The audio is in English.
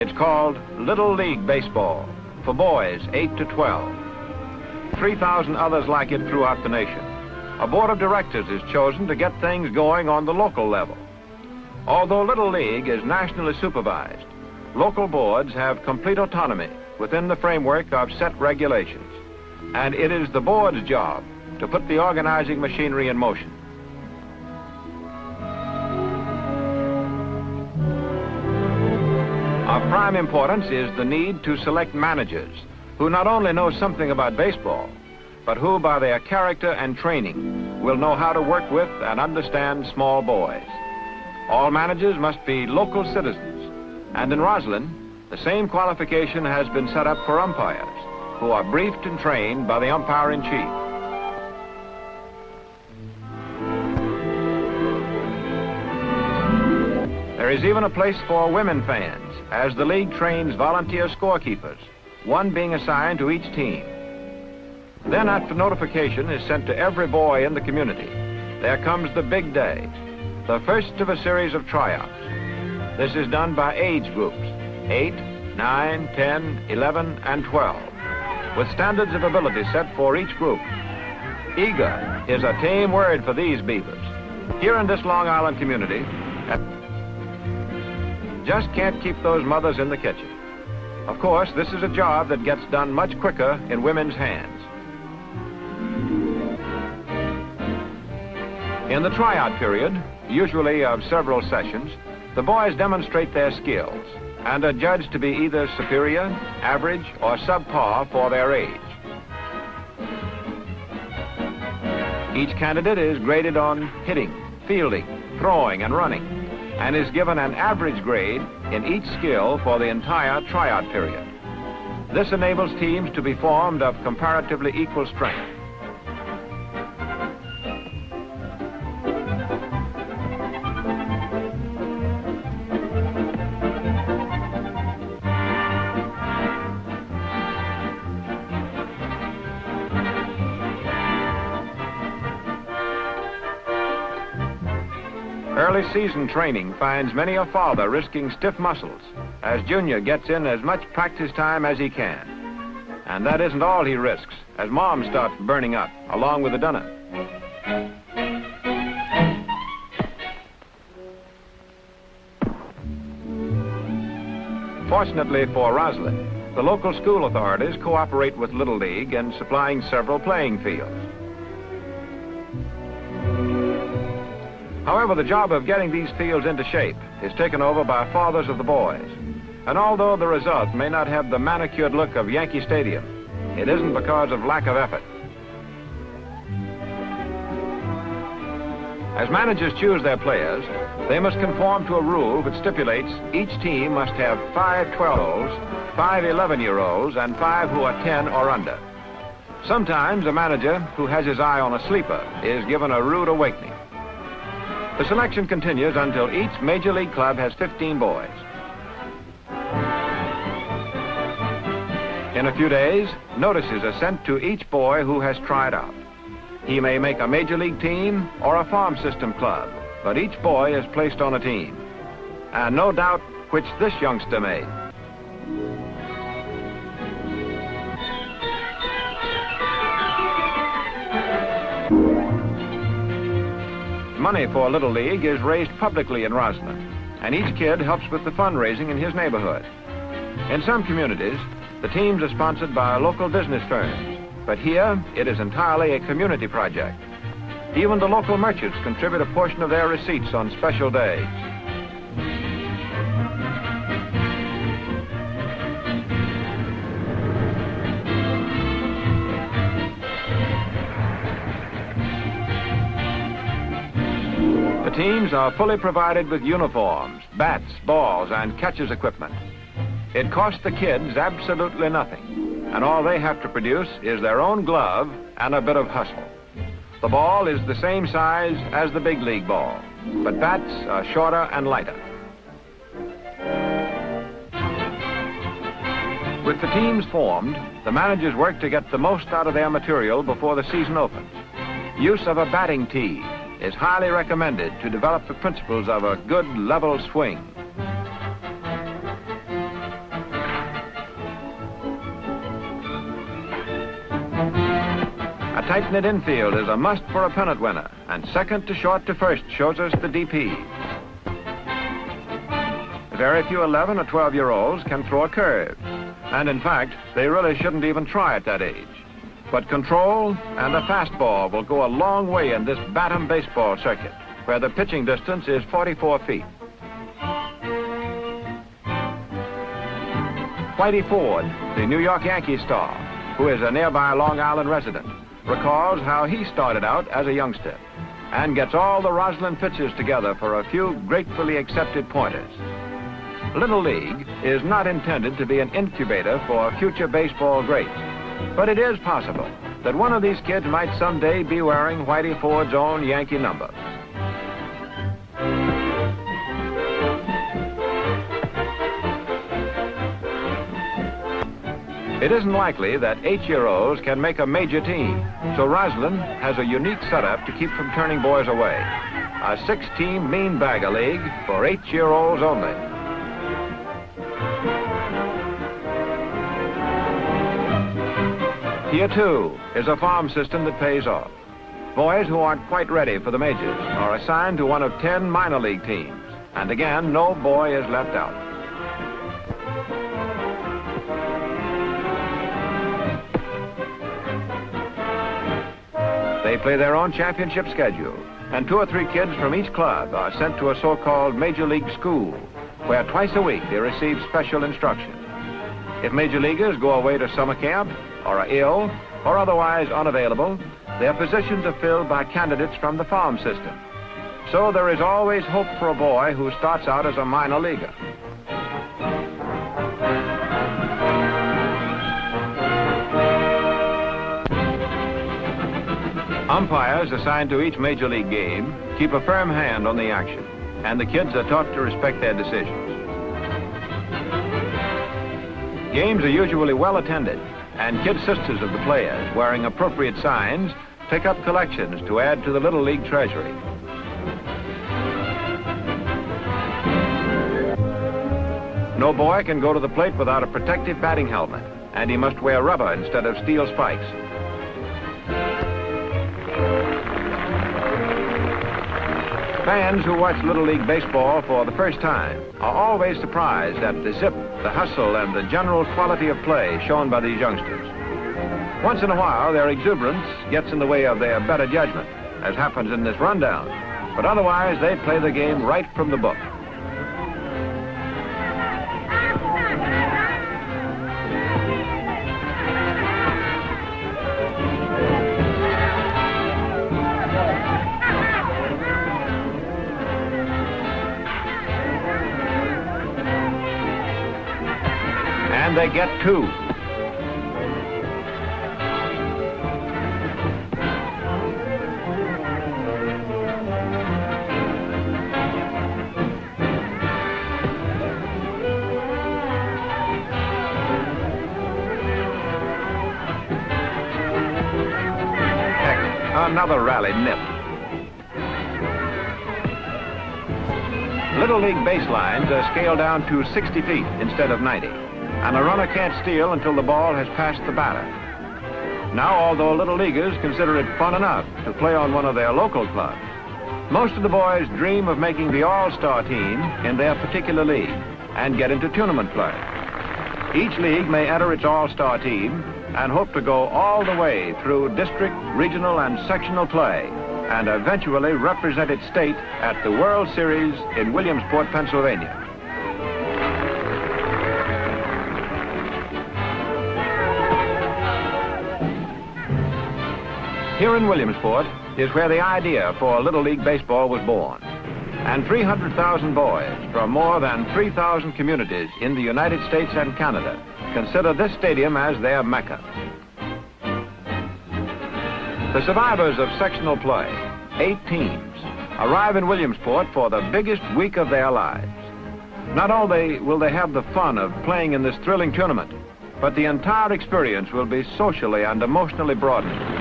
It's called Little League Baseball for boys 8 to 12. 3,000 others like it throughout the nation. A board of directors is chosen to get things going on the local level. Although Little League is nationally supervised, local boards have complete autonomy within the framework of set regulations, and it is the board's job to put the organizing machinery in motion. Of prime importance is the need to select managers who not only know something about baseball, but who by their character and training will know how to work with and understand small boys. All managers must be local citizens, and in Roslyn, the same qualification has been set up for umpires, who are briefed and trained by the umpire-in-chief. There is even a place for women fans, as the league trains volunteer scorekeepers, one being assigned to each team. Then after notification is sent to every boy in the community, there comes the big day, the first of a series of tryouts. This is done by age groups, 8, 9, 10, 11, and 12, with standards of ability set for each group. Eager is a tame word for these beavers. Here in this Long Island community, just can't keep those mothers in the kitchen. Of course, this is a job that gets done much quicker in women's hands. In the tryout period, usually of several sessions, the boys demonstrate their skills and are judged to be either superior, average, or subpar for their age. Each candidate is graded on hitting, fielding, throwing, and running, and is given an average grade in each skill for the entire tryout period. This enables teams to be formed of comparatively equal strength. Early season training finds many a father risking stiff muscles as Junior gets in as much practice time as he can. And that isn't all he risks as Mom starts burning up along with the dunner. Fortunately for Roslyn, the local school authorities cooperate with Little League in supplying several playing fields. However, the job of getting these fields into shape is taken over by fathers of the boys. And although the result may not have the manicured look of Yankee Stadium, it isn't because of lack of effort. As managers choose their players, they must conform to a rule that stipulates each team must have 5 12-year-olds, 5 11-year-olds, and 5 who are 10 or under. Sometimes a manager who has his eye on a sleeper is given a rude awakening. The selection continues until each major league club has 15 boys. In a few days, notices are sent to each boy who has tried out. He may make a major league team or a farm system club, but each boy is placed on a team. And no doubt which this youngster made. Money for Little League is raised publicly in Roslyn, and each kid helps with the fundraising in his neighborhood. In some communities, the teams are sponsored by local business firms, but here it is entirely a community project. Even the local merchants contribute a portion of their receipts on special days. The teams are fully provided with uniforms, bats, balls, and catcher's equipment. It costs the kids absolutely nothing, and all they have to produce is their own glove and a bit of hustle. The ball is the same size as the big league ball, but bats are shorter and lighter. With the teams formed, the managers work to get the most out of their material before the season opens. Use of a batting tee is highly recommended to develop the principles of a good level swing. tight-knit infield is a must for a pennant winner, and second to short to first shows us the DP. Very few 11 or 12-year-olds can throw a curve, and in fact, they really shouldn't even try at that age. But control and a fastball will go a long way in this Bantam baseball circuit, where the pitching distance is 44 feet. Whitey Ford, the New York Yankee star, who is a nearby Long Island resident, recalls how he started out as a youngster and gets all the Roslyn pitchers together for a few gratefully accepted pointers. Little League is not intended to be an incubator for future baseball greats, but it is possible that one of these kids might someday be wearing Whitey Ford's own Yankee number. It isn't likely that 8-year-olds can make a major team, so Roslyn has a unique setup to keep from turning boys away. A 6-team mean bagger league for 8-year-olds only. Here, too, is a farm system that pays off. Boys who aren't quite ready for the majors are assigned to one of 10 minor league teams, and again, no boy is left out. They play their own championship schedule, and 2 or 3 kids from each club are sent to a so-called Major League school, where twice a week they receive special instruction. If Major Leaguers go away to summer camp, or are ill, or otherwise unavailable, their positions are filled by candidates from the farm system. So there is always hope for a boy who starts out as a minor leaguer. Umpires assigned to each Major League game keep a firm hand on the action, and the kids are taught to respect their decisions. Games are usually well attended, and kid sisters of the players, wearing appropriate signs, pick up collections to add to the Little League treasury. No boy can go to the plate without a protective batting helmet, and he must wear rubber instead of steel spikes. Fans who watch Little League baseball for the first time are always surprised at the zip, the hustle, and the general quality of play shown by these youngsters. Once in a while, their exuberance gets in the way of their better judgment, as happens in this rundown, but otherwise they play the game right from the book. And they get 2. Heck, another rally nip. Little League baselines are scaled down to 60 feet instead of 90. And a runner can't steal until the ball has passed the batter. Now, although Little Leaguers consider it fun enough to play on one of their local clubs, most of the boys dream of making the all-star team in their particular league and get into tournament play. Each league may enter its all-star team and hope to go all the way through district, regional, and sectional play and eventually represent its state at the World Series in Williamsport, Pennsylvania. Here in Williamsport is where the idea for Little League baseball was born. And 300,000 boys from more than 3,000 communities in the United States and Canada consider this stadium as their mecca. The survivors of sectional play, 8 teams, arrive in Williamsport for the biggest week of their lives. Not only will they have the fun of playing in this thrilling tournament, but the entire experience will be socially and emotionally broadened.